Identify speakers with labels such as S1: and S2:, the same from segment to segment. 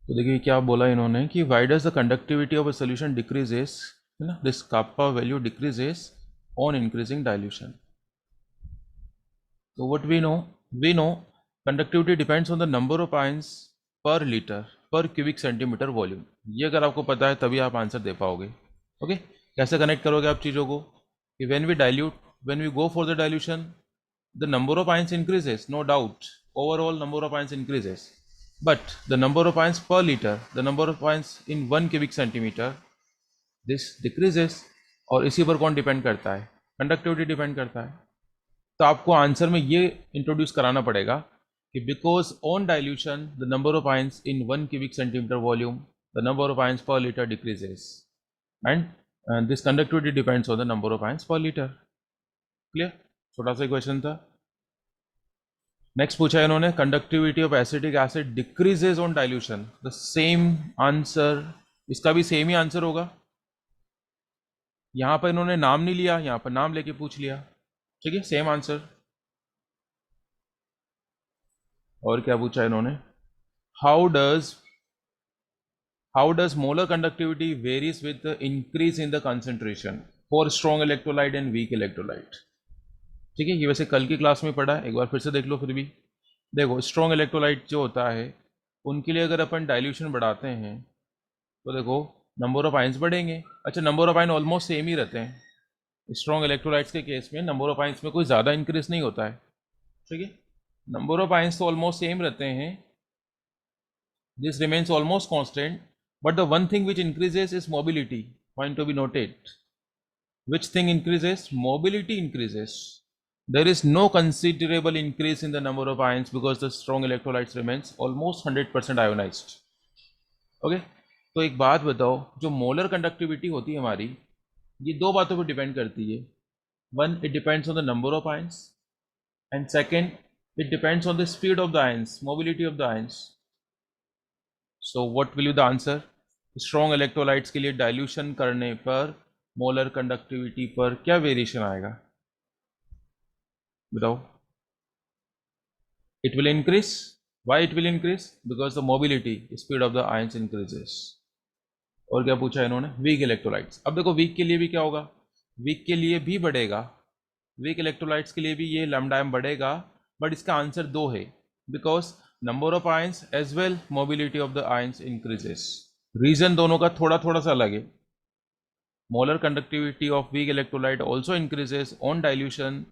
S1: तो देखिए क्या बोला इन्होंने कि why does the conductivity of a solution decreases, है ना, this kappa value decreases on increasing dilution. So what we know conductivity depends on the number of ions per liter per cubic centimeter volume. ये अगर आपको पता है तभी आप answer दे पाओगे. ओके, कैसे कनेक्ट करोगे आप चीज़ों को कि when we go for the dilution, the number of ions increases, no doubt, overall number of ions increases, but the number of ions per liter, the number of ions in 1 cubic centimeter, this decreases. और इसी पर कौन depend करता है? Conductivity depend करता है. तो आपको आंसर में ये इंट्रोड्यूस कराना पड़ेगा कि because on dilution the number of ions in 1 cubic centimeter volume, the number of ions per litre decreases and this conductivity depends on the number of ions per litre. Clear? छोटा सा question था. Next पूछा है इन्होंने conductivity of acetic acid decreases on dilution. The same answer, इसका भी same ही answer होगा. यहां पर इन्होंने नाम नहीं लिया, यहां पर नाम लेके पूछ लिया. ठीक है, सेम आंसर. और क्या पूछा इन्होंने? How does molar conductivity varies with the increase in the concentration for strong electrolyte and weak electrolyte. ठीक है, ये वैसे कल की क्लास में पढ़ा है, एक बार फिर से देख लो. फिर भी देखो, स्ट्रॉन्ग इलेक्ट्रोलाइट जो होता है उनके लिए अगर अपन डाइल्यूशन बढ़ाते हैं तो देखो नंबर ऑफ आयंस बढ़ेंगे. अच्छा, number of ion almost same ही रहते हैं. स्ट्रॉन्ग इलेक्ट्रोलाइट्स के केस में नंबर ऑफ आयंस में कोई ज़्यादा इंक्रीज नहीं होता है. ठीक है, नंबर ऑफ आयंस तो ऑलमोस्ट सेम रहते हैं. This remains almost constant, but the one thing which increases is mobility. Point to be noted. Which thing increases? Mobility increases. There is no considerable increase in the number of ions because the strong electrolytes remains almost 100% ionized. Okay? तो एक बात बताओ, जो molar conductivity होती है हमारी, ये दो बातों पर डिपेंड करती है. One, it depends on the number of ions, and second, it depends on the speed of the ions, mobility of the ions. So what will be the answer? Strong electrolytes के लिए dilution करने पर molar conductivity पर क्या variation आएगा? बताओ. It will increase. Why it will increase? Because the mobility, speed of the ions increases. और क्या पूछा इन्होंने? Weak electrolytes. अब देखो वीक के लिए भी क्या होगा? वीक के लिए भी बढ़ेगा. वीक इलेक्ट्रोलाइट्स के लिए भी ये लैम्डा एम बढ़ेगा, बट इसका आंसर दो है. Because number of ions as well mobility of the ions increases. Reason दोनों का थोड़ा थोड़ा सा अलग है. Molar conductivity of weak electrolyte also increases on dilution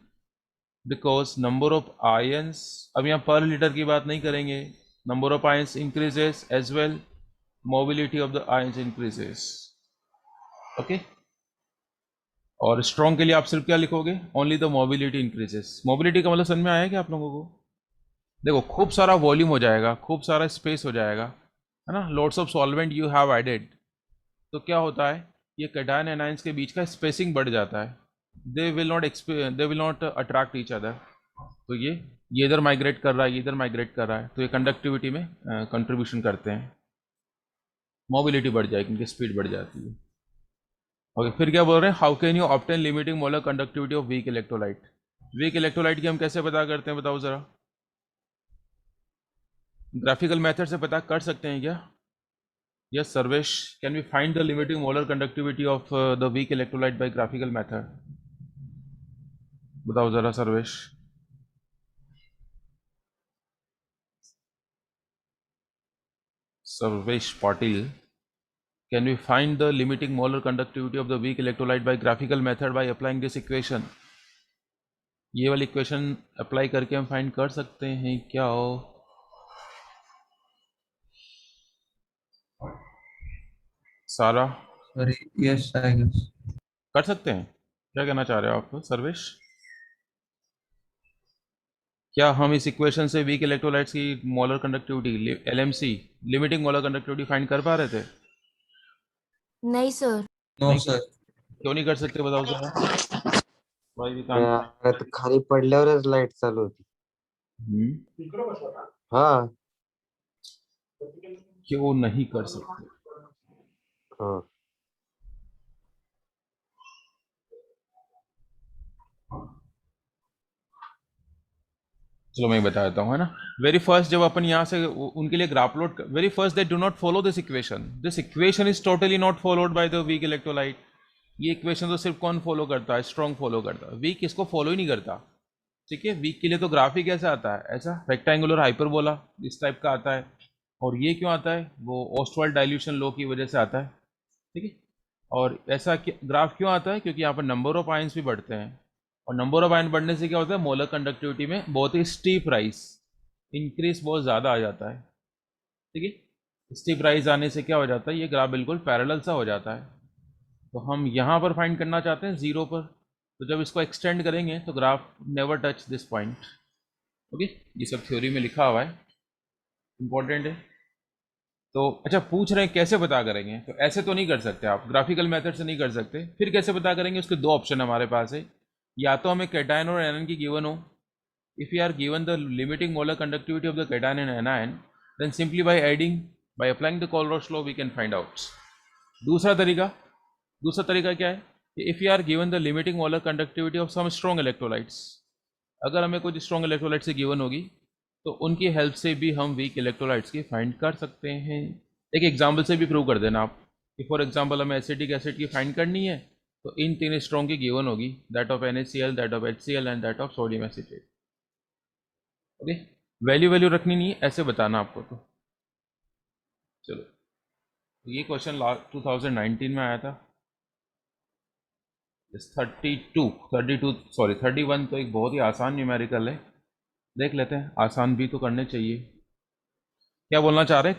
S1: because number of ions, अब यहाँ पर लीटर की बात नहीं करेंगे, number of ions increases as well mobility of the ions increases. Okay, और स्ट्रॉन्ग के लिए आप सिर्फ क्या लिखोगे? Only the mobility increases. Mobility का मतलब समझ में आया क्या आप लोगों को? देखो खूब सारा वॉल्यूम हो जाएगा, खूब सारा स्पेस हो जाएगा, है ना, loads of solvent you have added. तो क्या होता है, ये कैटायन एनायंस के बीच का स्पेसिंग बढ़ जाता है. They will not attract each other. तो ये इधर माइग्रेट कर रहा है, ये इधर माइग्रेट कर रहा है, तो ये कंडक्टिविटी में कंट्रीब्यूशन करते हैं. मोबिलिटी बढ़ जाएगी, इनकी स्पीड बढ़ जाती है. ओके, फिर क्या बोल रहे हैं? How can you obtain limiting molar conductivity of weak electrolyte? Weak electrolyte की हम कैसे पता करते हैं, बताओ जरा. ग्राफिकल मेथड से पता कर सकते हैं क्या? Yes Sarvesh, can we find the limiting molar conductivity of the weak electrolyte by graphical method? बताओ जरा Sarvesh. Sarvesh Patil, can we find the limiting molar conductivity of the weak electrolyte by graphical method by applying this equation? ये वाली equation apply करके हम find कर सकते हैं क्या हो? सारा
S2: Sorry, yes, I guess.
S1: कर सकते हैं? क्या कहना चाह रहे हो आप सर्वेश? क्या हम इस इक्वेशन से वीक इलेक्ट्रोलाइट्स की molar conductivity, LMC, limiting molar conductivity find कर पा रहे थे?
S3: नहीं सर.
S2: No,
S1: नहीं,
S2: sir.
S1: क्यों नहीं कर सकते बताओ जरा. भाई भी काम.
S4: आता खाली पडल्यावरच लाईट चालू होती. हाँ
S1: क्यों नहीं कर सकते?
S4: हाँ
S1: चलो मैं बता देता हूँ, है ना। वेरी फर्स्ट जब अपन यहाँ से उनके लिए graph plot, very first they do not follow this equation is totally not followed by the weak electrolyte. ये इक्वेशन तो सिर्फ कौन फॉलो करता है, स्ट्रॉन्ग फॉलो करता है, वीक इसको फॉलो ही नहीं करता। ठीक है, वीक के लिए तो ग्राफ ही कैसा आता है, ऐसा रेक्टेंगुलर हाइपरबोला इस टाइप का आता है। और ये क्यों आता है, वो ऑस्टवाल्ड डाइल्यूशन लॉ की वजह से आता है। ठीक है, और ऐसा ग्राफ क्यों आता है, क्योंकि यहाँ पर नंबर ऑफ आयंस भी बढ़ते हैं, और नंबर ऑफ आयन बढ़ने से क्या होता है, मोलर कंडक्टिविटी में बहुत ही स्टीप राइज, इंक्रीज बहुत ज़्यादा आ जाता है। ठीक है, स्टीप राइज आने से क्या हो जाता है, ये ग्राफ बिल्कुल पैरेलल सा हो जाता है। तो हम यहाँ पर फाइंड करना चाहते हैं जीरो पर, तो जब इसको एक्सटेंड करेंगे तो graph never touch this point. Okay, ये सब थ्योरी में लिखा हुआ है, इंपॉर्टेंट है। तो अच्छा, पूछ रहे हैं कैसे पता करेंगे, तो ऐसे तो नहीं कर सकते आप, ग्राफिकल मेथड से नहीं कर सकते। फिर कैसे पता करेंगे, उसके दो ऑप्शन हमारे पास है। या तो हमें कैटायन और एनायन की गिवन हो, if you are given the limiting molar conductivity of the cation and anion, then simply by adding, by applying the Kohlrausch law we can find out. दूसरा तरीका क्या है, if you are given the limiting molar conductivity of some strong electrolytes, अगर हमें कुछ strong electrolyte से given होगी तो उनकी हेल्प से भी हम वीक इलेक्ट्रोलाइट्स की फाइंड कर सकते हैं। एक एग्जाम्पल से भी प्रूव कर देना आप कि फॉर एग्जाम्पल हमें एसिटिक एसिड की फाइंड करनी है, तो इन तीन स्ट्रॉन्ग की गिवन होगी, that of NaCl, that of HCl and that of sodium acetate. Okay, value रखनी नहीं है, ऐसे बताना आपको। तो चलो, ये क्वेश्चन 2019 में आया था। 31 तो एक बहुत ही आसान न्यूमेरिकल है, देख लेते हैं, आसान भी तो करने चाहिए। क्या बोलना चाह रहे हैं,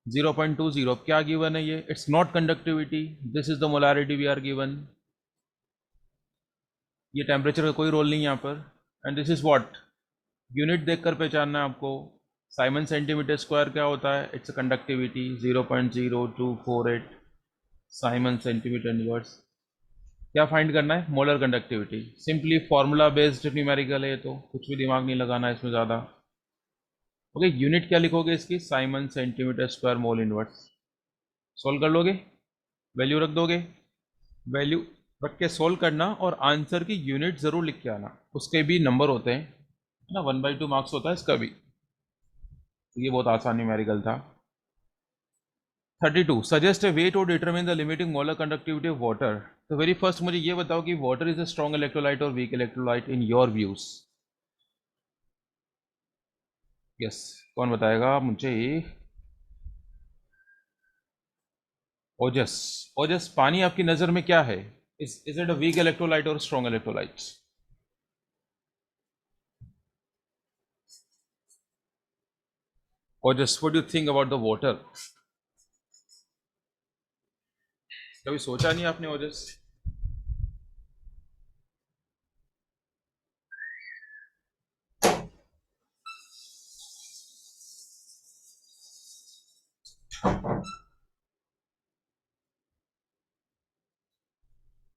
S1: 0.20 क्या गिवन है ये, it's not conductivity, this is the molarity we are given, ये टेम्परेचर का कोई रोल नहीं यहाँ पर, and this is what, unit देखकर पहचानना है आपको। साइमन सेंटीमीटर स्क्वायर क्या होता है, it's conductivity 0.0248 Simon centimetre inverse. क्या फाइंड करना है, molar conductivity, simply formula based numerical है, तो कुछ भी दिमाग नहीं लगाना इसमें ज़्यादा। ओके, यूनिट क्या लिखोगे इसकी, Simon centimetre square mole inverse, solve कर लोगे, वैल्यू रख दोगे, वैल्यू रख के सोल्व करना, और आंसर की यूनिट ज़रूर लिख के आना, उसके भी नंबर होते हैं, है ना, 1/2 मार्क्स होता है इसका भी। तो ये बहुत आसान न्यूमेरिकल था। 32 suggest a way to determine the limiting molar conductivity of water. तो वेरी फर्स्ट मुझे ये बताओ कि water is a strong electrolyte और weak electrolyte in your views. Yes, कौन बताएगा मुझे, ओजस। ओजस, पानी आपकी नज़र में क्या है, is it a weak electrolyte और strong electrolyte? Ojas, what do you think about the water? कभी सोचा नहीं आपने ओजस?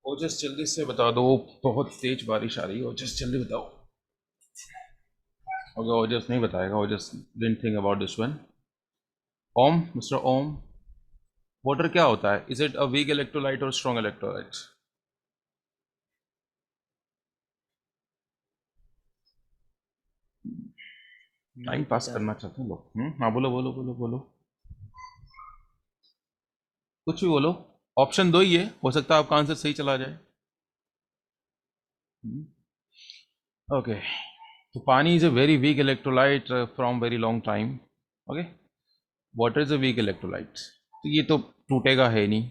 S1: ओजस जल्दी से बता दो, बहुत तेज बारिश आ रही है, ओजस जल्दी बताओ। अगर ओजस नहीं बताएगा, Ojas didn't think about this one. Om, mister Om, water क्या होता है, is it a weak electrolyte और स्ट्रॉन्ग इलेक्ट्रोलाइट? टाइम पास करना चाहते हैं लोग। हाँ, बोलो बोलो बोलो बोलो, कुछ भी बोलो, ऑप्शन दो ही है, हो सकता है आपका आंसर सही चला जाए। ओके, तो पानी is a very weak electrolyte from very long time. Okay, water is a weak electrolyte, तो ये तो टूटेगा है नहीं।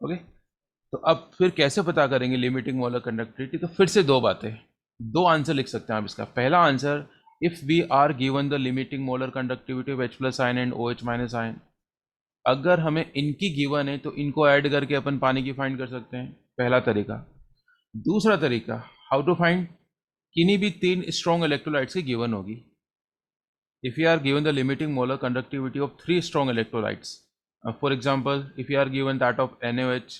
S1: ओके, तो अब फिर कैसे पता करेंगे लिमिटिंग मोलर कंडक्टिविटी? तो फिर से दो बातें, दो आंसर लिख सकते हैं आप इसका। पहला answer, if we are given the limiting molar conductivity of H+ ion and OH- ion, अगर हमें इनकी गिवन है तो इनको ऐड करके अपन पानी की फाइंड कर सकते हैं, पहला तरीका। दूसरा तरीका, हाउ टू फाइंड, किन्हीं भी तीन स्ट्रॉन्ग इलेक्ट्रोलाइट्स की गिवन होगी। If you are given the limiting molar conductivity of 3 strong electrolytes, for example if you are given that of NaOH,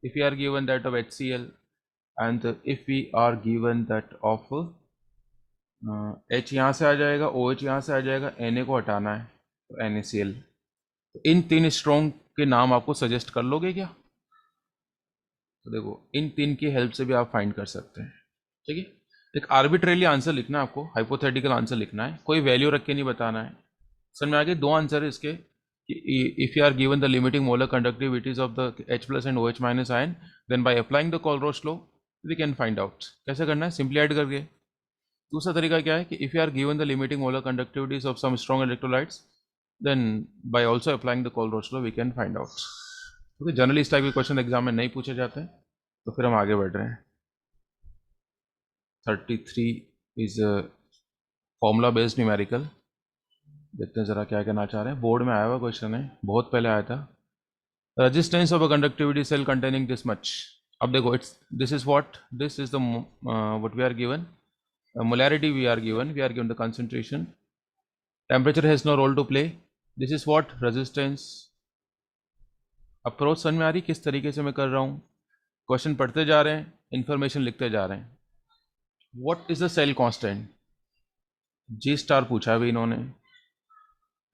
S1: if you are given that of HCl, and if we are given that of H यहाँ से आ जाएगा, OH यहाँ से आ जाएगा, Na को हटाना है तो NaCl। तो इन तीन स्ट्रॉन्ग के नाम आपको सजेस्ट कर लोगे क्या? तो देखो, इन तीन की हेल्प से भी आप फाइंड कर सकते हैं। ठीक है, एक आर्बिट्रेरली आंसर लिखना है आपको, हाइपोथेटिकल आंसर लिखना है, कोई वैल्यू रख के नहीं बताना है। समझ में आ गए? दो आंसर है इसके कि if you are given the limiting molar conductivities of the H+ and OH- ion, then by applying the Kohlrausch law we can find out. कैसे करना है? सिंपली ऐड करके। दूसरा तरीका क्या है कि if you are given the limiting molar conductivities of some strong electrolytes, then by also applying the Kohlrausch law we can find out. क्योंकि जनरली इस टाइप के क्वेश्चन एग्जाम में नहीं पूछे जाते हैं, तो फिर हम आगे बढ़ रहे हैं। 33 इज फॉर्मूला बेस्ड न्यूमेरिकल। देखते हैं जरा क्या कहना चाह रहे हैं। बोर्ड में आया हुआ क्वेश्चन है, बहुत पहले आया था। Resistance of a conductivity cell containing this much. अब देखो, it's this is what, this is the what we are given, molarity we are given the concentration, temperature has no role to play, this is what resistance। Approach समझ में आ रही किस तरीके से मैं कर रहा हूँ? क्वेश्चन पढ़ते जा रहे हैं, इंफॉर्मेशन लिखते जा रहे हैं। What is the cell constant? G* पूछा है इन्होंने।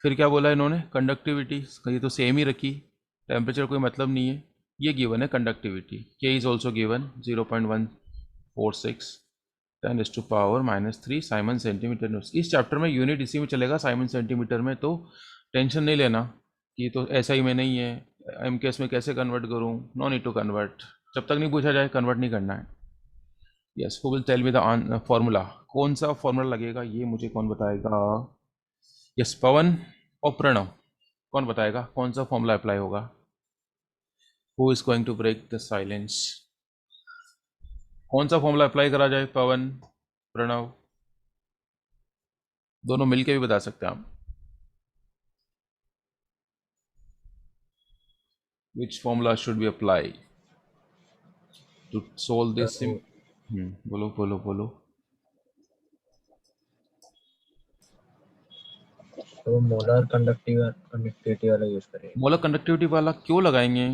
S1: फिर क्या बोला इन्होंने? कंडक्टिविटी, ये तो सेम ही रखी, टेम्परेचर कोई मतलब नहीं है। ये गिवन है conductivity, K is also given 0.146 10⁻³ Simon centimetre. इस चैप्टर में यूनिट इसी में चलेगा, साइमन सेंटीमीटर में, तो टेंशन नहीं लेना कि तो ऐसा ही में नहीं है, MKS में कैसे कन्वर्ट करूँ। नो नीड टू कन्वर्ट, जब तक नहीं पूछा जाए कन्वर्ट नहीं करना है। Yes, who will tell me the formula? कौन सा फॉर्मूला लगेगा ये मुझे कौन बताएगा? यस, पवन और प्रणव, कौन बताएगा कौन सा फॉर्मूला अप्लाई होगा? Who is going to break the silence? कौन सा फॉर्मूला अप्लाई करा जाए? पवन, प्रणव, दोनों मिलके भी बता सकते हैं आप। Which formula should we apply to solve this? बोलो बोलो बोलो।
S2: तो मोलर कंडक्टिविटी वाला यूज करेंगे।
S1: मोलर कंडक्टिविटी वाला क्यों लगाएंगे?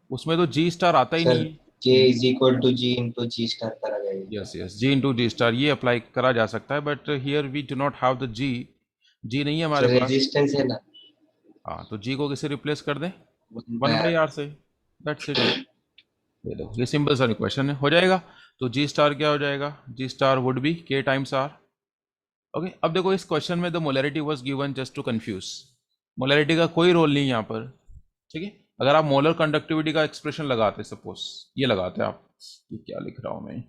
S1: उसमें तो G* आता ही
S4: सर
S1: नहीं है।
S4: K is equal to G into G star करा जाएगा।
S1: Yes yes, G into G*, ये अप्लाई करा जा सकता है, but here we do not have the G नहीं है हमारे
S4: सर
S1: पास।
S4: रेजिस्टेंस है ना,
S1: हाँ, तो G को किससे रिप्लेस कर दें?
S4: 1/R।
S1: 1/R से, दैट्स इट। ये दो, ये सिंपल सा क्वेश्चन है, हो जाएगा। तो G* क्या हो जाएगा? G* would be K × R। Okay, अब देखो इस क्वेश्चन में the molarity was given just to confuse. Molarity का कोई रोल नहीं यहाँ पर, ठीक है। अगर आप मोलर कंडक्टिविटी का एक्सप्रेशन लगाते, सपोज ये लगाते आप, ये क्या लिख रहा हूँ मैं,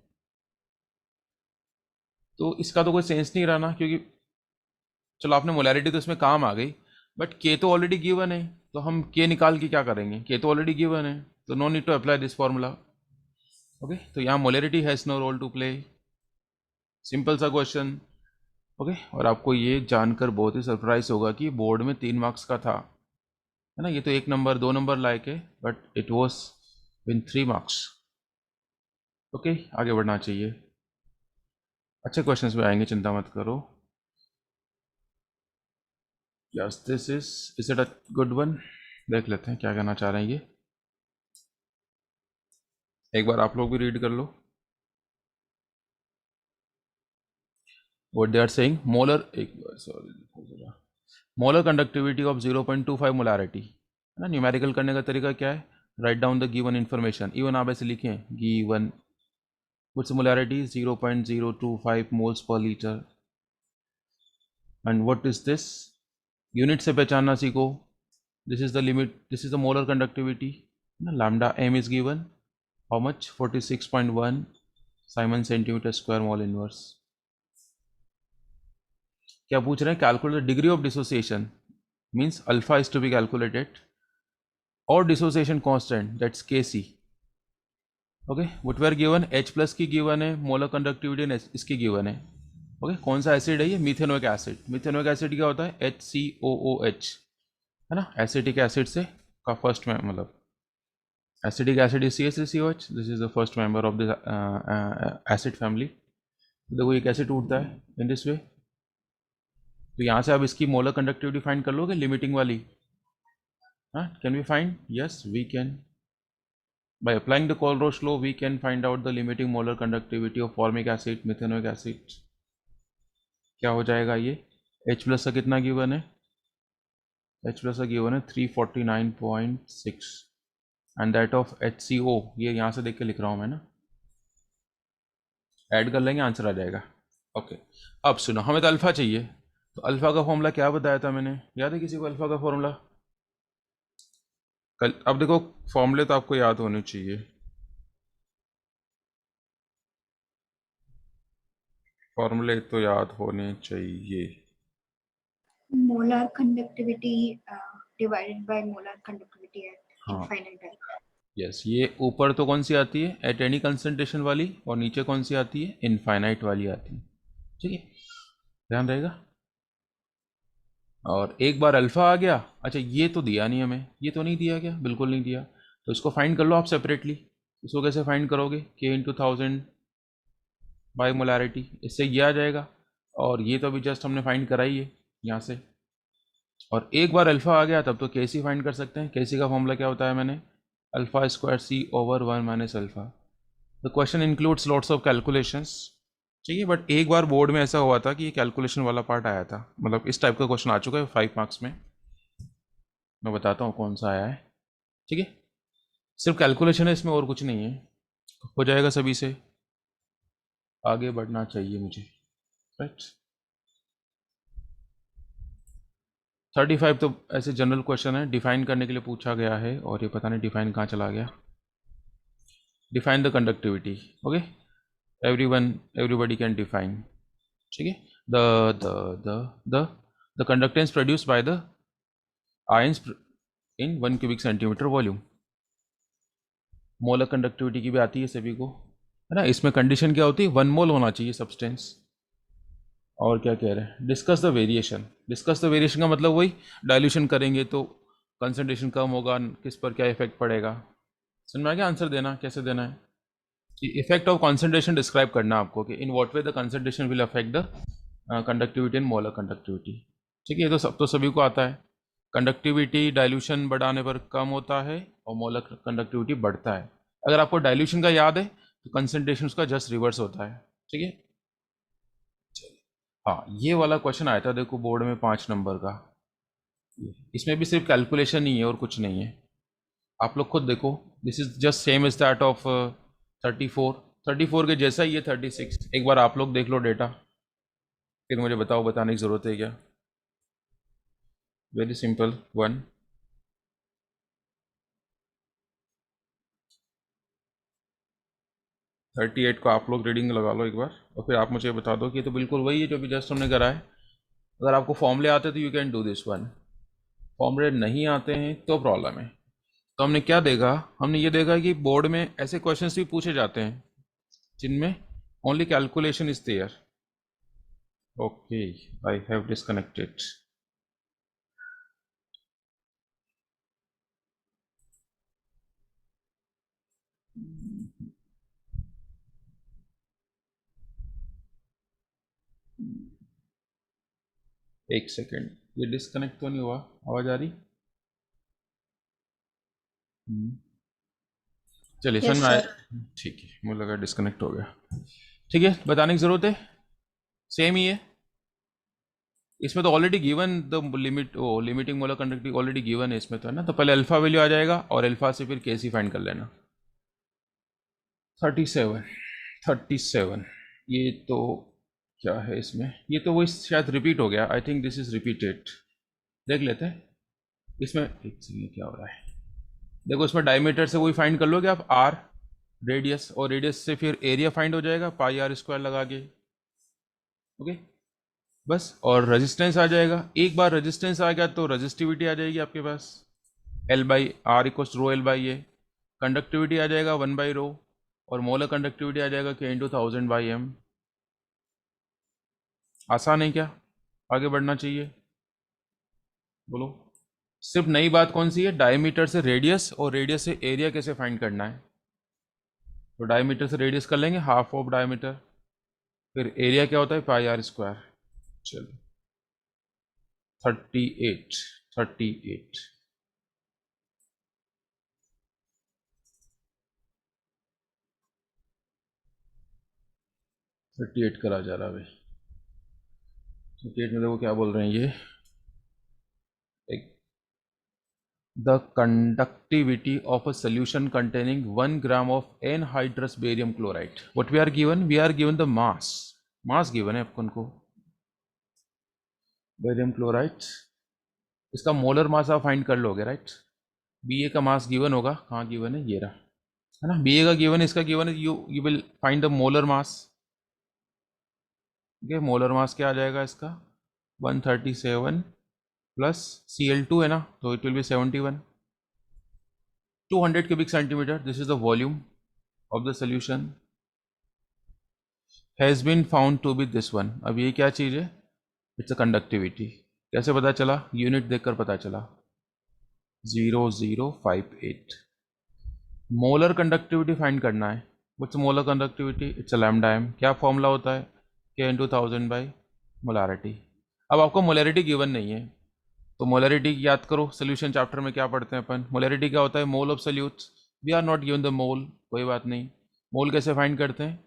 S1: तो इसका तो कोई सेंस नहीं रहा ना, क्योंकि चलो आपने मोलैरिटी तो इसमें काम आ गई, बट के तो ऑलरेडी गिवन है, तो हम के निकाल के क्या करेंगे? के तो ऑलरेडी गिवन है, तो no need to apply this formula. Okay, तो यहाँ molarity has no role to play, simple सा क्वेश्चन। ओके, और आपको ये जानकर बहुत ही सरप्राइज होगा कि बोर्ड में 3 मार्क्स का था, है ना। ये तो 1 नंबर 2 नंबर लायक है, but it was in 3 marks. Okay, आगे बढ़ना चाहिए, अच्छे क्वेश्चंस में आएंगे, चिंता मत करो। Yes, this is it a good one? देख लेते हैं क्या कहना चाह रहे हैं ये, एक बार आप लोग भी रीड कर लो। What they are saying, molar, एक बार sorry, molar conductivity of 0.25 molarity, है ना। न्यूमेरिकल करने का तरीका क्या है? Write down the given information, even आप ऐसे लिखें, given what's molarity 0.025 moles per litre, and what is this? Unit से पहचानना सीखो। This is the limit, this is the molar conductivity, lambda m is given how much? 46.1 siemens centimetre square mole inverse. क्या पूछ रहे हैं? Calculate the degree of dissociation, means alpha is to be calculated, और dissociation constant that's Kc। Okay, what we are given, H+ की given है, molar conductivity इसकी given है। Okay, कौन सा एसिड है ये? Methanoic acid. मिथेनोइक एसिड क्या होता है? HCOOH, है ना। एसिटिक एसिड से का फर्स्ट में, मतलब acetic acid is CH3COH, this is the first member of this acid family. देखो ये कैसे टूटता है, इन दिस वे। तो यहाँ से आप इसकी मोलर कंडक्टिविटी फाइंड कर लोगे, लिमिटिंग वाली। हाँ, can we find? Yes we can, by applying the Colroach law we can find out the limiting molar conductivity of formic acid, methanoic acid। क्या हो जाएगा ये? H+ का कितना गिवन है? H+ का गिवन है 349.6, एंड दैट ऑफ HCO, ये यहाँ से देख के लिख रहा हूँ मैं ना, ऐड कर लेंगे, आंसर आ जाएगा। ओके, अब सुनो, हमें तो अल्फ़ा चाहिए, तो अल्फ़ा का फॉर्मूला क्या बताया था मैंने, याद है किसी को अल्फ़ा का फॉर्मूला? कल अब देखो, फॉर्मूले तो आपको याद होने चाहिए। फॉर्मूले तो याद होने चाहिए।
S5: molar conductivity divided by molar conductivity at
S1: हाँ,
S5: infinite time.
S1: यस, ये ऊपर तो कौन सी आती है, एट एनी कंसंट्रेशन वाली, और नीचे कौन सी आती है, इनफाइनाइट वाली आती है। ठीक है, ध्यान रहेगा। और एक बार अल्फ़ा आ गया, अच्छा ये तो दिया नहीं हमें, ये तो नहीं दिया, क्या बिल्कुल नहीं दिया, तो इसको फाइंड कर लो आप सेपरेटली। इसको कैसे फाइंड करोगे, के इंटू 1000 बाई मोलारिटी, इससे ये आ जाएगा, और ये तो अभी जस्ट हमने फाइंड कराई है यहाँ से। और एक बार अल्फ़ा आ गया तब तो केसी फाइंड कर सकते हैं। केसी का फॉर्मूला क्या होता है, मैंने alpha square C over 1 minus alpha. The question includes lots of calculations, ठीक है, बट एक बार बोर्ड में ऐसा हुआ था कि ये कैलकुलेशन वाला पार्ट आया था, मतलब इस टाइप का क्वेश्चन आ चुका है 5 मार्क्स में। मैं बताता हूँ कौन सा आया है, ठीक है, सिर्फ कैलकुलेशन है इसमें और कुछ नहीं है, हो जाएगा सभी से, आगे बढ़ना चाहिए मुझे, राइट। 35 तो ऐसे जनरल क्वेश्चन है, डिफाइन करने के लिए पूछा गया है, और ये पता नहीं डिफाइन कहाँ चला गया। Define the conductivity, okay, everybody can define, ठीक है। The conductance produce by the ions in 1 cubic centimetre volume. Molar conductivity की भी आती है सभी को, है ना। इसमें कंडीशन क्या होती है, 1 मोल होना चाहिए सब्सटेंस। और क्या कह रहे हैं, discuss the variation. Discuss the variation का मतलब वही, डाइल्यूशन करेंगे तो कंसंट्रेशन कम होगा, किस पर क्या इफेक्ट पड़ेगा। समझ में आ गया, आंसर देना कैसे देना है, इफेक्ट ऑफ कंसंट्रेशन डिस्क्राइब करना आपको, कि in what way the concentration will affect the conductivity and molar conductivity. ठीक है, ये तो सभी को आता है। कंडक्टिविटी डाइल्यूशन बढ़ाने पर कम होता है और मोलर कंडक्टिविटी बढ़ता है। अगर आपको डाइल्यूशन का याद है तो कंसंट्रेशन उसका जस्ट रिवर्स होता है, ठीक है। हाँ, ये वाला क्वेश्चन आया था देखो बोर्ड में 5 नंबर का, इसमें भी सिर्फ कैलकुलेशन ही है और कुछ नहीं है। आप लोग खुद देखो, this is just same is that of 34 के जैसा ही है 36। एक बार आप लोग देख लो डेटा, फिर मुझे बताओ, बताने की ज़रूरत है क्या। Very simple one, thirty eight को आप लोग रीडिंग लगा लो एक बार, और फिर आप मुझे बता दो कि ये तो बिल्कुल वही है जो अभी जस्ट हमने करा है। अगर आपको फॉर्मूले आते तो you can do this one, फॉर्मूले नहीं आते हैं तो प्रॉब्लम है। तो हमने क्या देखा, हमने ये देखा कि बोर्ड में ऐसे क्वेश्चंस भी पूछे जाते हैं जिनमें only calculation is there. Okay, I have disconnected. एक सेकेंड, ये डिस्कनेक्ट तो नहीं हुआ, आवाज आ रही? चलिए,
S5: Yes,
S1: समझ में आया,
S5: sir.
S1: ठीक है, मुझे लगा डिस्कनेक्ट हो गया। ठीक है, बताने की ज़रूरत है, सेम ही है। इसमें तो already given the limit, oh limiting molar conductivity already given है इसमें तो, है ना। तो पहले अल्फा वैल्यू आ जाएगा और अल्फा से फिर केसी फाइंड कर लेना। 37 ये तो क्या है इसमें, ये तो वही शायद रिपीट हो गया, I think this is repeated. देख लेते हैं इसमें, एक सेकेंड क्या हो रहा है। देखो इसमें डायमीटर से वही फाइंड कर लोगे आप, आर रेडियस, और रेडियस से फिर एरिया फाइंड हो जाएगा पाई आर स्क्वायर लगा के, ओके बस। और रेजिस्टेंस आ जाएगा, एक बार रेजिस्टेंस आ गया तो रेजिस्टिविटी आ जाएगी आपके पास, L by R equals rho L by A. Conductivity आ जाएगा 1 बाई रो, और मोलर कंडक्टिविटी आ जाएगा के इंटू 1000 बाई एम। आसान है क्या, आगे बढ़ना चाहिए, बोलो। सिर्फ नई बात कौन सी है, डायमीटर से रेडियस और रेडियस से एरिया कैसे फाइंड करना है। तो डायमीटर से रेडियस कर लेंगे, हाफ ऑफ डायमीटर, फिर एरिया क्या होता है पाई आर स्क्वायर। चलो 38 38 38 करा जा रहा है भाई। 38 में देखो क्या बोल रहे हैं ये, एक the conductivity of a solution containing 1 gram of anhydrous barium chloride. What we are given? We are given the mass. Mass given है अपन को बेरियम क्लोराइड, इसका मोलर मास आप फाइंड कर लोगे, राइट? Ba का मास गिवन होगा, कहाँ given है? ये रहा, है ना? Ba का गिवन है, इसका गिवन है, you will find the molar mass. Okay, molar mass क्या आ जाएगा इसका? 137 प्लस Cl2 है ना, तो it will be 71. 200 cubic centimeter. This is the volume of the solution. Has been found to be this one. अब ये क्या चीज़ है? It's a conductivity. कैसे पता चला? यूनिट देखकर पता चला. 0058. मोलर कंडक्टिविटी फाइंड करना है. What's molar conductivity? It's a lambda m. क्या फॉर्मूला होता है? K into 1000 by molarity. अब आपको मोलरिटी गिवन नहीं है, तो मोलरिटी याद करो, सोल्यूशन चैप्टर में क्या पढ़ते हैं अपन? मोलरिटी क्या होता है? Mole of solutes. We are not given the mole, कोई बात नहीं. मोल कैसे फाइंड करते हैं?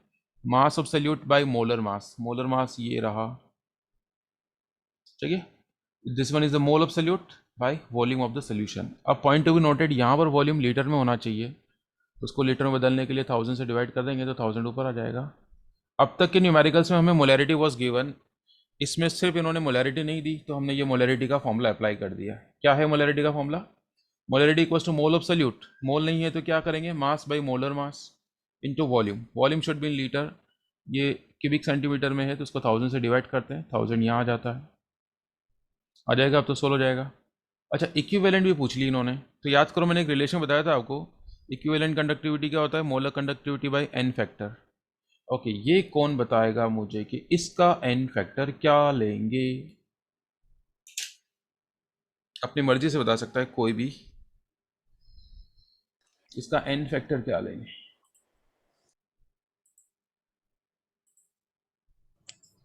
S1: Mass of solute by molar mass. Molar mass ये रहा, ठीक है. This one is the mole of solute by volume of the solution. अब पॉइंट टू बी नोटेड, यहाँ पर वॉल्यूम लीटर में होना चाहिए, तो उसको लीटर में बदलने के लिए 1000 से डिवाइड कर देंगे तो 1000 ऊपर आ जाएगा. अब तक के न्यूमेरिकल्स में हमें मोलरिटी वॉज गिवन, इसमें सिर्फ इन्होंने मोलरिटी नहीं दी, तो हमने ये मोलरिटी का फॉर्मूला अप्लाई कर दिया. क्या है मोलरिटी का formula? Molarity equals to mole of solute. Mole नहीं है तो क्या करेंगे? Mass by molar mass into volume. Volume should be in litre, ये क्यूबिक सेंटीमीटर में है, तो उसको 1000 से डिवाइड करते हैं, 1000 यहाँ आ जाता है, आ जाएगा. अब तो 16 हो जाएगा. अच्छा, इक्विवेलेंट भी पूछ ली इन्होंने, तो याद करो मैंने एक रिलेशन बताया था आपको. इक्विवेलेंट कंडक्टिविटी क्या होता है? Molar conductivity by N factor. Okay, ये कौन बताएगा मुझे कि इसका एन फैक्टर क्या लेंगे? अपनी मर्जी से बता सकता है कोई भी, इसका एन फैक्टर क्या लेंगे?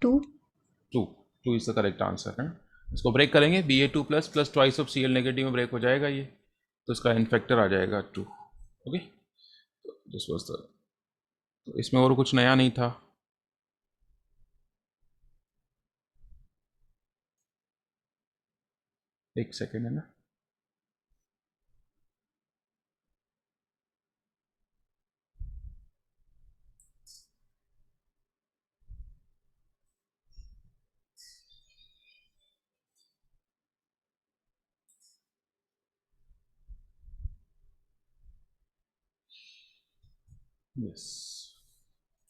S1: 2 इज द करेक्ट आंसर है. इसको ब्रेक करेंगे, Ba2 plus plus twice of Cl negative में ब्रेक हो जाएगा ये, तो इसका एन फैक्टर आ जाएगा 2. ओके, दिस वाज द, तो इसमें और कुछ नया नहीं था. एक सेकेंड है ना. यस,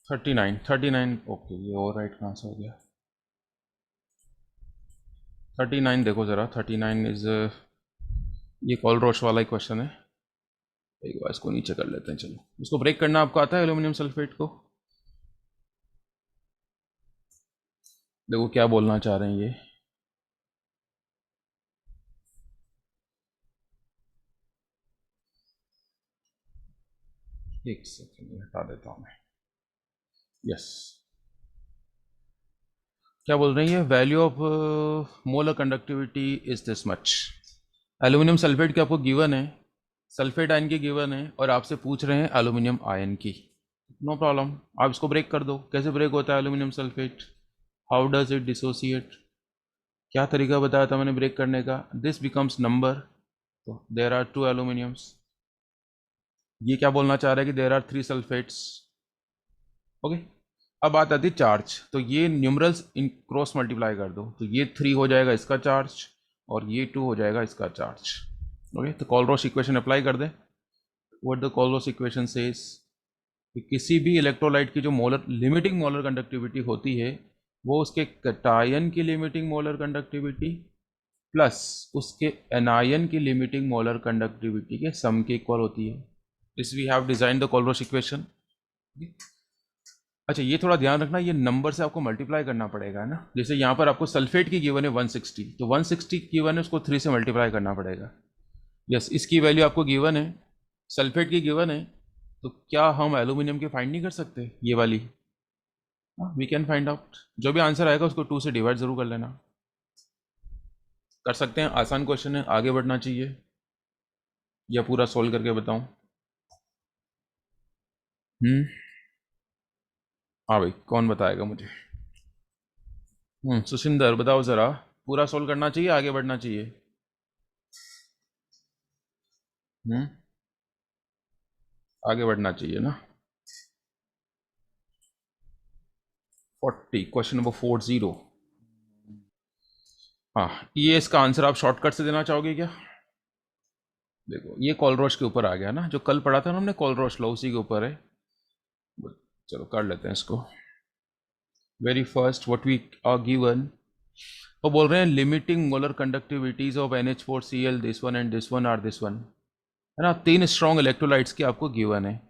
S1: 39. ओके, ये और राइट कहाँ से हो गया? 39 देखो ज़रा. 39 इज, ये कॉल रोश वाला ही क्वेश्चन है. एक बार इसको नीचे कर लेते हैं. चलो, इसको ब्रेक करना आपको आता है एल्यूमिनियम सल्फेट को? देखो क्या बोलना चाह रहे हैं ये. एक सेकेंड हटा देता हूँ मैं. यस, क्या बोल रही है? Value of molar conductivity is this much. Aluminium sulphate की आपको गिवन है, सल्फेट आयन की गिवन है, और आपसे पूछ रहे हैं एल्यूमिनियम आयन की. नो प्रॉब्लम, आप इसको ब्रेक कर दो. कैसे ब्रेक होता है aluminium sulphate? How does it dissociate? क्या तरीका बताया था मैंने ब्रेक करने का? दिस बिकम्स नंबर, तो देयर आर 2 एल्यूमिनियम्स. ये क्या बोलना चाह रहा है कि देयर आर 3 सल्फेट्स. ओके, अब बात आती है चार्ज, तो ये न्यूमरल्स इन क्रॉस मल्टीप्लाई कर दो, तो ये 3 हो जाएगा इसका चार्ज, और ये 2 हो जाएगा इसका चार्ज. ओके, तो कॉलरोश इक्वेशन अप्लाई कर दे. What the Kohlrausch equation says कि किसी भी इलेक्ट्रोलाइट की जो मोलर लिमिटिंग मोलर कंडक्टिविटी होती है, वो उसके कैटायन की लिमिटिंग मोलर कंडक्टिविटी प्लस उसके एनायन की लिमिटिंग मोलर कंडक्टिविटी के सम के इक्वल होती है. This we have design the Kohlrausch equation. अच्छा, ये थोड़ा ध्यान रखना, ये नंबर से आपको मल्टीप्लाई करना पड़ेगा, है ना. जैसे यहाँ पर आपको सल्फेट की गिवन है 160, तो 160 गिवन है, उसको 3 से मल्टीप्लाई करना पड़ेगा. यस, इसकी वैल्यू आपको गिवन है, सल्फेट की गिवन है, तो क्या हम एल्यूमिनियम के फाइंड नहीं कर सकते? ये वाली, वी कैन फाइंड आउट. जो भी आंसर आएगा उसको 2 से डिवाइड जरूर कर लेना. कर सकते हैं, आसान क्वेश्चन है. आगे बढ़ना चाहिए या पूरा सोल्व करके बताऊं? हाँ भाई, कौन बताएगा मुझे? सुशिंदर बताओ ज़रा, पूरा सोल्व करना चाहिए, आगे बढ़ना चाहिए? आगे बढ़ना चाहिए ना। 40, क्वेश्चन नंबर 40। हाँ, ये इसका आंसर आप शॉर्टकट से देना चाहोगे क्या? देखो ये कॉलरोच के ऊपर आ गया ना, जो कल पढ़ा था ना हमने कॉलरोच लॉ, उसी के ऊपर है। चलो कर लेते हैं इसको। Very first what we are given, वो बोल रहे हैं limiting molar conductivities of NH4Cl, this one and this one are this one, है ना। 3 स्ट्रॉन्ग इलेक्ट्रोलाइट्स की आपको गिवन है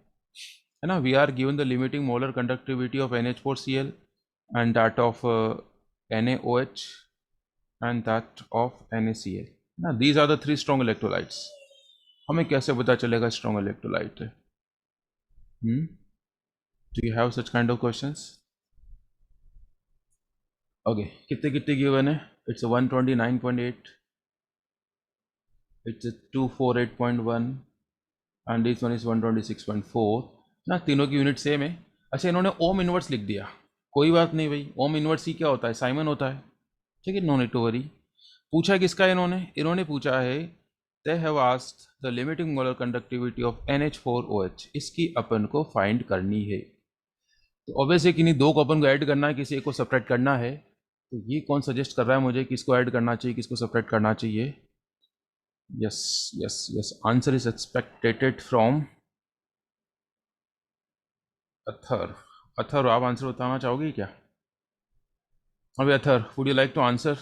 S1: ना। We are given the limiting molar conductivity of NH4Cl and that of NaOH and that of NaCl ना। these are the 3 strong electrolytes। हमें कैसे पता चलेगा strong electrolyte है? Do you have such kind of questions? Okay, कितने कितने given है? It's a 129.8, it's a 248.1 and this one is 126.4 ना। तीनों की यूनिट सेम है। अच्छा, इन्होंने ओम इनवर्स लिख दिया, कोई बात नहीं भाई, ओम इनवर्स ही क्या होता है? साइमन होता है, ठीक है, नो नीड टू वरी। पूछा किसका है इन्होंने पूछा है they have asked the limiting molar conductivity of NH4OH, इसकी अपन को फाइंड करनी है। तो ऑब्वियसली किन्हीं दो को अपन को ऐड करना है, किसी एक को सेपरेट करना है। तो ये कौन सजेस्ट कर रहा है मुझे किसको ऐड करना चाहिए, किसको सेपरेट करना चाहिए? Yes yes yes, answer is expected from Athar. Athar, आप आंसर बताना चाहोगे क्या? अभी Athar, would you like to answer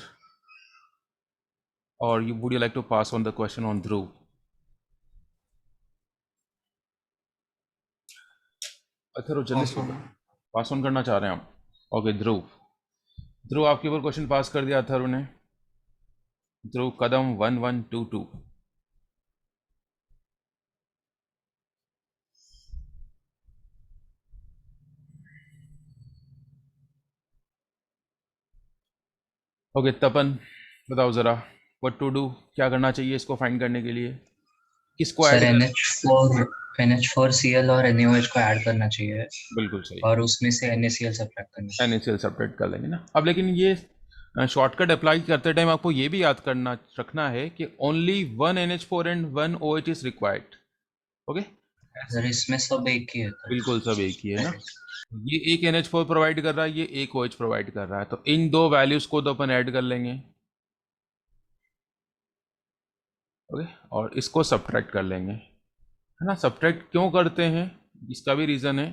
S1: or would you like to pass on the question on Dhruv? Athar जल्दी पास ऑन करना चाह रहे हैं आप? ओके ध्रुव आपके ऊपर क्वेश्चन पास कर दिया अथर ने। ध्रुव कदम 1122। ओके तपन, बताओ जरा व्हाट टू डू, क्या करना चाहिए इसको फाइंड करने के लिए? किसको ऐड
S2: सर NH4Cl और NaOH को ऐड करना चाहिए।
S1: बिल्कुल सही,
S2: और उसमें से NaCl सब्ट्रैक्ट करना चाहिए।
S1: NaCl सेपरेट कर लेंगे ना। अब लेकिन ये शॉर्टकट अप्लाई करते टाइम आपको ये भी याद करना रखना है कि only 1 NH4 and 1 OH is required. Okay
S2: sir इसमें सब एक ही है।
S1: बिल्कुल सब एक ही है ना। ये एक NH4 प्रोवाइड कर रहा है, ये एक OH प्रोवाइड कर रहा है, तो इन दो वैल्यूज को तो अपन ऐड कर लेंगे। ओके, और इसको सब्ट्रैक्ट कर लेंगे, है ना। सब्ट्रैक्ट क्यों करते हैं, इसका भी रीज़न है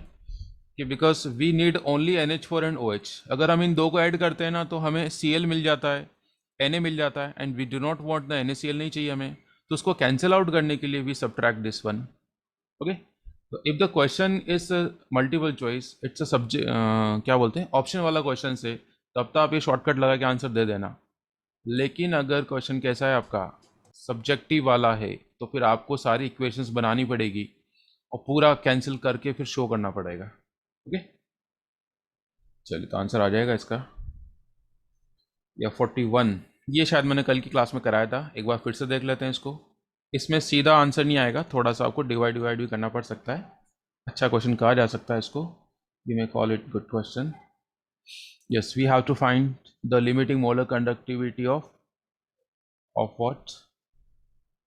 S1: कि because we need only NH4 and OH। अगर हम इन दो को ऐड करते हैं ना तो हमें Cl मिल जाता है, Na मिल जाता है, and we do not want the NaCl नहीं चाहिए हमें, तो उसको कैंसिल आउट करने के लिए we subtract this one. Okay, तो if the question is multiple choice, it's a subject, क्या बोलते हैं, ऑप्शन वाला क्वेश्चन से, तब तो आप ये शॉर्टकट लगा के आंसर दे देना। लेकिन अगर क्वेश्चन कैसा है आपका, सब्जेक्टिव वाला है, तो फिर आपको सारी इक्वेशंस बनानी पड़ेगी और पूरा कैंसिल करके फिर शो करना पड़ेगा। ओके चलिए, तो आंसर आ जाएगा इसका या 41। ये शायद मैंने कल की क्लास में कराया था, एक बार फिर से देख लेते हैं इसको। इसमें सीधा आंसर नहीं आएगा, थोड़ा सा आपको डिवाइड भी करना पड़ सकता है। अच्छा क्वेश्चन कहा जा सकता है इसको, we may call it good question. Yes, we have to find the limiting molar conductivity of what,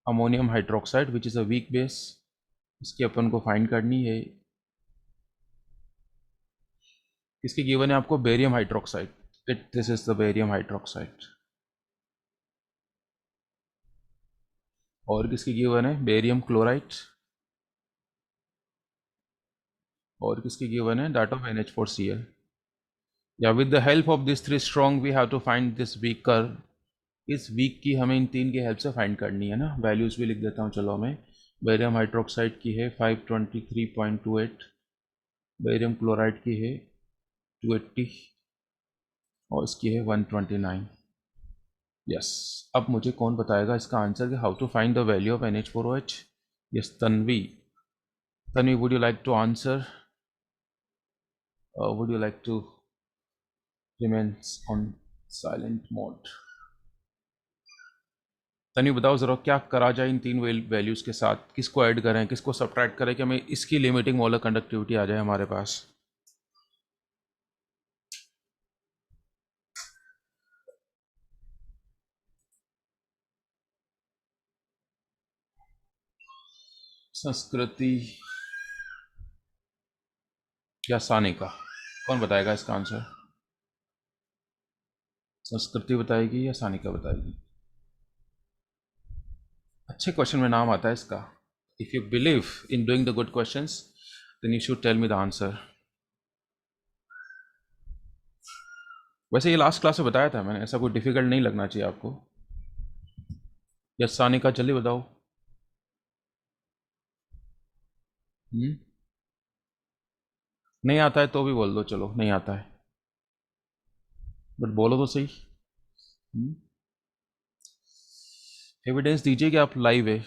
S1: ammonium hydroxide which is a weak base. इसकी अपन को फाइंड करनी है। इसकी गिवन है आपको barium hydroxide, this is the barium hydroxide. और किसकी गिवन है, बेरियम क्लोराइड। और किसकी गिवन है, that of NH4Cl। या with the help of this 3 strong we have to find this weaker. इस वीक की हमें इन 3 की हेल्प से फाइंड करनी है ना। वैल्यूज भी लिख देता हूँ चलो हमें। बेरियम हाइड्रोक्साइड की है 523.28, बेरियम क्लोराइड की है 280 और इसकी है 129। यस, अब मुझे कौन बताएगा इसका आंसर कि how to find the value of NH4OH? Yes, Tanvi, would you like to answer? Would you like to remain on silent mode? तनी बताओ ज़रा क्या करा जाए इन 3 वैल्यूज़ के साथ, किसको ऐड करें, किसको सब्ट्रैक्ट करें कि हमें इसकी लिमिटिंग मोलर कंडक्टिविटी आ जाए हमारे पास। संस्कृति या सानिका, कौन बताएगा इसका आंसर? संस्कृति बताएगी या सानिका बताएगी? अच्छे क्वेश्चन में नाम आता है इसका. If you believe in doing the good questions then you should tell me the answer. वैसे ये लास्ट क्लास में बताया था मैंने, ऐसा कोई डिफिकल्ट नहीं लगना चाहिए आपको. यस सानिका, जल्दी बताओ. नहीं आता है तो भी बोल दो, चलो नहीं आता है, बट बोलो तो सही. एविडेंस दीजिए कि आप लाइव है.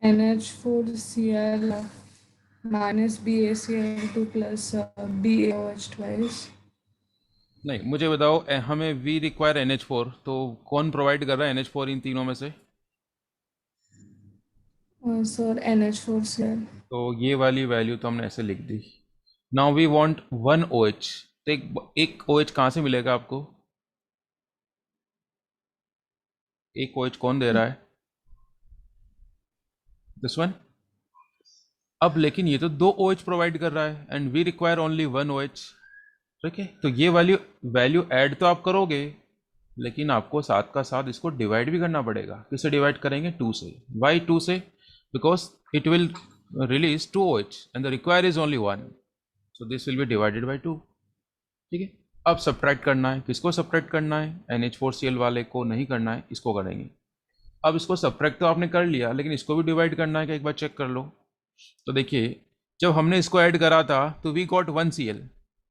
S6: NH4Cl minus BaCl2 plus BaOH twice.
S1: नहीं, मुझे बताओ हमें वी रिक्वायर NH4, तो कौन प्रोवाइड कर रहा है NH4 इन तीनों में से?
S6: Sir, NH4Cl.
S1: तो ये वाली वैल्यू तो हमने ऐसे लिख दी. Now we want 1 OH. तो एक OH कहाँ से मिलेगा आपको? एक OH कौन दे रहा है? This one. अब लेकिन ये तो 2 OH प्रोवाइड कर रहा है and we require only 1 OH. ठीक है, तो ये वैल्यू ऐड तो आप करोगे, लेकिन आपको साथ का साथ इसको डिवाइड भी करना पड़ेगा. किससे डिवाइड करेंगे? 2 से. वाई 2 से? Because it will release 2 OH and the require is only 1, so this will be divided by 2. ठीक है, अब सब्ट्रैक्ट करना है. किसको सब्ट्रैक्ट करना है? NH4Cl वाले को नहीं करना है, इसको करेंगे. अब इसको सब्ट्रैक्ट तो आपने कर लिया, लेकिन इसको भी डिवाइड करना है. कि एक बार चेक कर लो. तो देखिए, जब हमने इसको ऐड करा था तो वी गॉट 1 Cl,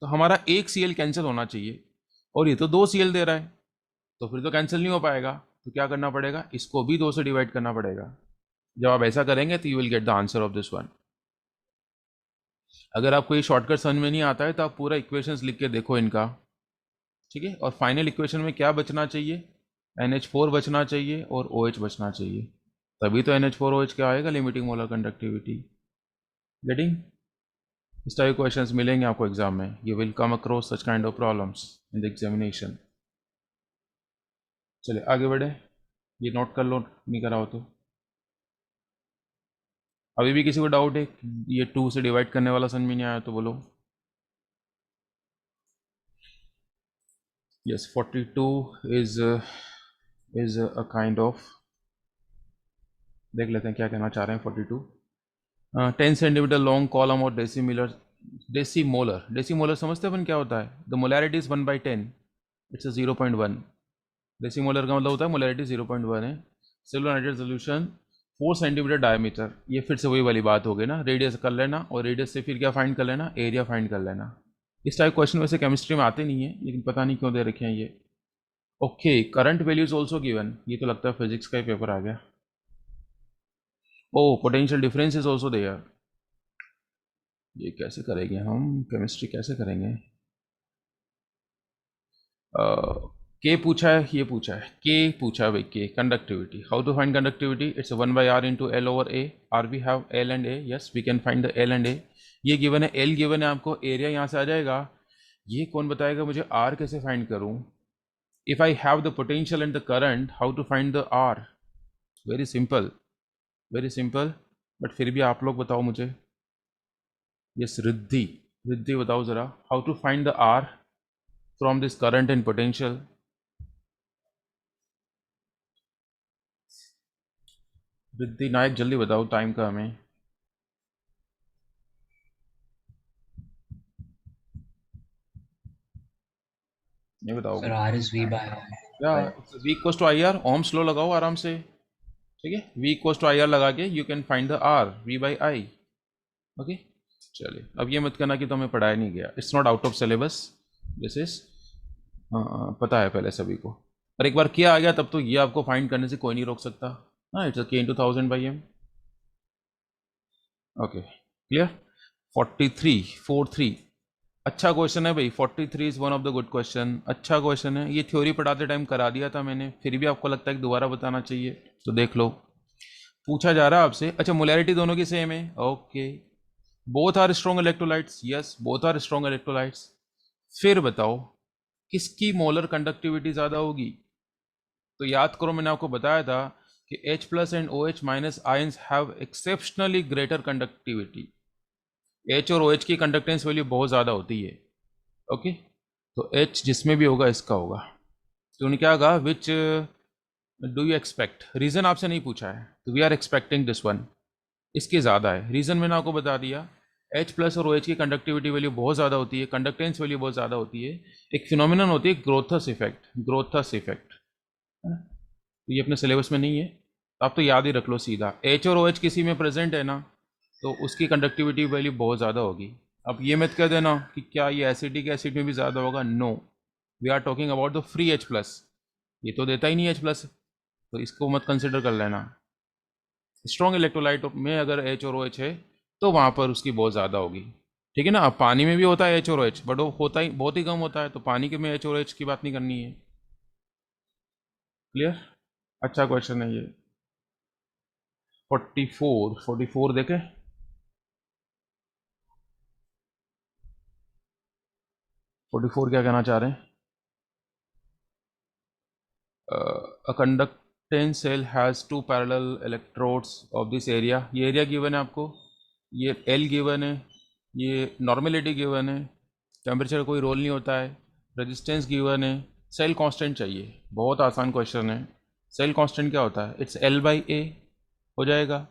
S1: तो हमारा एक Cl कैंसिल होना चाहिए, और ये तो 2 Cl दे रहा है, तो फिर तो कैंसिल नहीं हो पाएगा. तो क्या करना पड़ेगा? इसको भी 2 से डिवाइड करना पड़ेगा. जब आप ऐसा करेंगे तो you will get the answer of this one. अगर आपको ये शॉर्टकट समझ में नहीं आता है तो आप पूरा इक्वेशंस लिख के देखो इनका. ठीक है, और फाइनल इक्वेशन में क्या बचना चाहिए? NH4 बचना चाहिए और OH बचना चाहिए. तभी तो NH4OH क्या आएगा? Limiting molar conductivity. गेटिंग? इस टाइप क्वेश्चंस मिलेंगे आपको एग्जाम में. You will come across such kind of problems in the examination. चलिए आगे बढ़े. ये नोट कर लो, नहीं करा हो तो. अभी भी किसी को डाउट है? ये 2 से डिवाइड करने वाला समझ में नहीं आया तो बोलो. Yes, 42 is a kind of, देख लेते हैं क्या कहना चाह रहे हैं. 42 10 सेंटीमीटर लॉन्ग कॉलम और डेसीमोलर समझते हैं अपन क्या होता है? The molarity is 1/10, it's 0.1. डेसीमोलर का मतलब होता है मोलैरिटी 0.1 है. Silver nitrate solution 4 centimetre diameter. ये फिर से वही वाली बात हो गई ना, रेडियस कर लेना और रेडियस से फिर क्या फाइंड कर लेना? एरिया फाइंड कर लेना. इस टाइप क्वेश्चन वैसे केमिस्ट्री में आते नहीं है, लेकिन पता नहीं क्यों दे रखे हैं ये. Okay, current value is also given. ये तो लगता है फिजिक्स का ही पेपर आ गया. Oh, potential difference is also there. ये कैसे करेंगे हम? केमिस्ट्री कैसे करेंगे? के पूछा है, ये पूछा है, के पूछा है भाई. K conductivity, how to find conductivity? It's 1/r into L over A. Are we have L and A. Yes, we can find the L and A. ये गिवन है, L गिवन है आपको, एरिया यहाँ से आ जाएगा. ये कौन बताएगा मुझे R कैसे फाइंड करूँ? If I have the potential and the current, how to find the R? Very simple, very simple. But फिर भी आप लोग बताओ मुझे. यस, रिद्धि बताओ ज़रा, how to find the R from this current and potential? Riddhi Nayak, जल्दी बताओ, टाइम का हमें. नहीं बताओगे?
S4: Sir R is V by I.
S1: या V equals to IR. Ohm's law लगाओ आराम से. ठीक है, V इक्वल्स टू IR लगा के you can find the R, V by I. Okay, चलिए. अब ये मत करना कि तो हमें पढ़ाया नहीं गया. It's not out of syllabus, this is पता है पहले सभी को. और एक बार किया आ गया तब तो ये आपको फाइंड करने से कोई नहीं रोक सकता. हाँ, it's K into 1000/m. Okay, clear. 43 अच्छा क्वेश्चन है भाई. 43 is one of the good question. अच्छा क्वेश्चन है. ये थ्योरी पढ़ाते टाइम करा दिया था मैंने, फिर भी आपको लगता है कि दोबारा बताना चाहिए, तो देख लो. पूछा जा रहा है आपसे, अच्छा मोलैरिटी दोनों की सेम है. Okay, both are strong electrolytes. Yes, both are strong electrolytes. फिर बताओ किसकी मोलर कंडक्टिविटी ज़्यादा होगी? तो याद करो, मैंने आपको बताया था कि H plus and OH minus ions have exceptionally greater conductivity. H और OH की कंडक्टेंस वैल्यू बहुत ज़्यादा होती है। ओके, तो H जिसमें भी होगा इसका होगा। तो उन्होंने क्या कहा, which do you expect, reason आपसे नहीं पूछा है, तो we are expecting this one, इसके ज़्यादा है। रीज़न मैंने आपको बता दिया, H प्लस और OH की कंडक्टिविटी वैल्यू बहुत ज़्यादा होती है, कंडक्टेंस वैल्यू बहुत ज़्यादा होती है। एक फिनोमिनन होती है ग्रोथस इफेक्ट, ग्रोथस इफेक्ट, तो ये अपने सिलेबस में नहीं है, तो आप तो याद ही रख लो सीधा। H और OH किसी में प्रेजेंट है ना, तो उसकी कंडक्टिविटी वैल्यू बहुत ज़्यादा होगी। अब ये मत कह देना कि क्या ये एसिडिक एसिड में भी ज़्यादा होगा, no, we are talking about the free H plus, ये तो देता ही नहीं H प्लस, तो इसको मत कंसिडर कर लेना। स्ट्रॉन्ग इलेक्ट्रोलाइट में अगर H और OH है तो वहाँ पर उसकी बहुत ज़्यादा होगी, ठीक है ना। अब पानी में भी होता है H और OH, बट वो होता ही बहुत ही कम होता है, तो पानी के में H और OH की बात नहीं करनी है। क्लियर, अच्छा क्वेश्चन है ये। 44 देखें, क्या कहना चाह रहे हैं। A conductance cell has two parallel electrodes of this area। ये एरिया गिवन है आपको, ये L गिवन है, ये नॉर्मेलिटी गिवन है, टेम्परेचर का कोई रोल नहीं होता है, रेजिस्टेंस गिवन है, सेल कांस्टेंट चाहिए। बहुत आसान क्वेश्चन है। सेल कांस्टेंट क्या होता है, इट्स L/A हो जाएगा।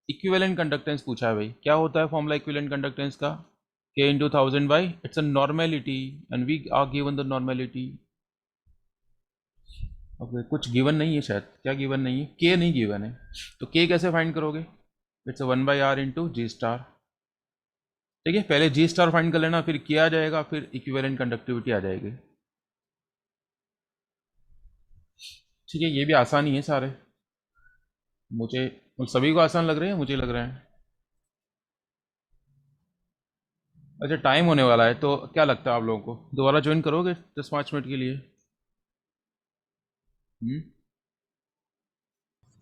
S1: इक्विवेलेंट कंडक्टेंस पूछा है भाई, क्या होता है फॉर्मूला इक्विवेलेंट कंडक्टेंस का, K × 1000 by it's a normality and we are given the normality. Okay, कुछ गिवन नहीं है शायद, क्या गिवन नहीं है, K नहीं गिवन है, तो K कैसे फाइंड करोगे, इट्स 1/r × G स्टार। ठीक है, पहले G स्टार फाइंड कर लेना, फिर K आ जाएगा, फिर इक्विवेलेंट कंडक्टिविटी आ जाएगी। ठीक है, ये भी आसान ही है सारे, मुझे सभी को आसान लग रहे हैं, मुझे लग रहे हैं। अच्छा, टाइम होने वाला है, तो क्या लगता है आप लोगों को दोबारा ज्वाइन करोगे 10-5 मिनट के लिए?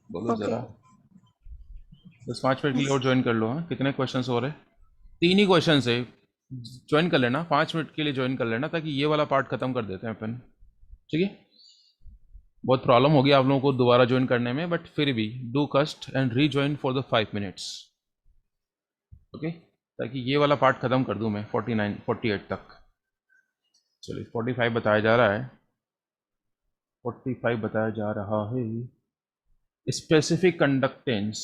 S1: बोलो
S5: Okay.
S1: जरा, 10-5 मिनट के लिए और ज्वाइन कर लो। हाँ, कितने क्वेश्चन हो रहे, 3 ही क्वेश्चन है, ज्वाइन कर लेना, 5 मिनट के लिए ज्वाइन कर लेना, ताकि ये वाला पार्ट खत्म कर देते हैं अपन। ठीक है, बहुत प्रॉब्लम होगी आप लोगों को दोबारा ज्वाइन करने में, बट फिर भी डू कस्ट and re join for the 5 minutes. Okay, ताकि ये वाला पार्ट खत्म कर दूं मैं 48 तक। चलिए, 45 बताया जा रहा है, 45 बताया जा रहा है। Specific conductance